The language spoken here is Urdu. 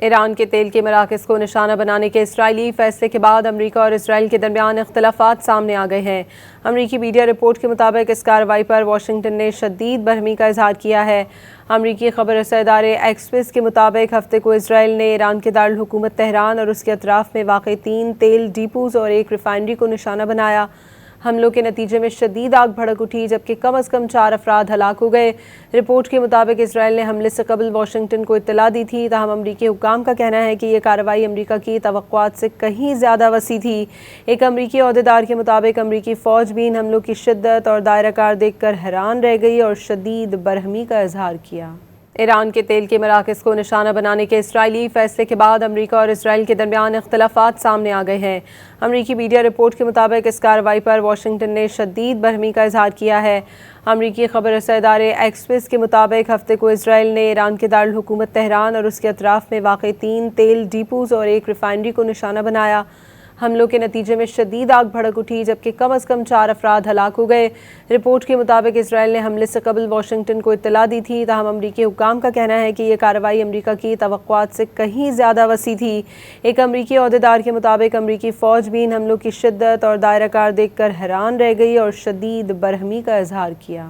ایران کے تیل کے مراکز کو نشانہ بنانے کے اسرائیلی فیصلے کے بعد امریکہ اور اسرائیل کے درمیان اختلافات سامنے آ گئے ہیں۔ امریکی میڈیا رپورٹ کے مطابق اس کارروائی پر واشنگٹن نے شدید برہمی کا اظہار کیا ہے۔ امریکی خبر رساں ادارے ایکسپریس کے مطابق ہفتے کو اسرائیل نے ایران کے دارالحکومت تہران اور اس کے اطراف میں واقع 3 تیل ڈیپوز اور ایک ریفائنری کو نشانہ بنایا۔ حملوں کے نتیجے میں شدید آگ بھڑک اٹھی جبکہ کم از کم 4 افراد ہلاک ہو گئے۔ رپورٹ کے مطابق اسرائیل نے حملے سے قبل واشنگٹن کو اطلاع دی تھی، تاہم امریکی حکام کا کہنا ہے کہ یہ کارروائی امریکہ کی توقعات سے کہیں زیادہ وسیع تھی۔ ایک امریکی عہدیدار کے مطابق امریکی فوج بھی ان حملوں کی شدت اور دائرہ کار دیکھ کر حیران رہ گئی اور شدید برہمی کا اظہار کیا۔ ایران کے تیل کے مراکز کو نشانہ بنانے کے اسرائیلی فیصلے کے بعد امریکہ اور اسرائیل کے درمیان اختلافات سامنے آ گئے ہیں۔ امریکی میڈیا رپورٹ کے مطابق اس کارروائی پر واشنگٹن نے شدید برہمی کا اظہار کیا ہے۔ امریکی خبر رساں ادارے ایکسپریس کے مطابق ہفتے کو اسرائیل نے ایران کے دارالحکومت تہران اور اس کے اطراف میں واقع 3 تیل ڈیپوز اور ایک ریفائنری کو نشانہ بنایا۔ حملوں کے نتیجے میں شدید آگ بھڑک اٹھی جبکہ کم از کم 4 افراد ہلاک ہو گئے۔ رپورٹ کے مطابق اسرائیل نے حملے سے قبل واشنگٹن کو اطلاع دی تھی، تاہم امریکی حکام کا کہنا ہے کہ یہ کارروائی امریکہ کی توقعات سے کہیں زیادہ وسیع تھی۔ ایک امریکی عہدیدار کے مطابق امریکی فوج بھی ان حملوں کی شدت اور دائرہ کار دیکھ کر حیران رہ گئی اور شدید برہمی کا اظہار کیا۔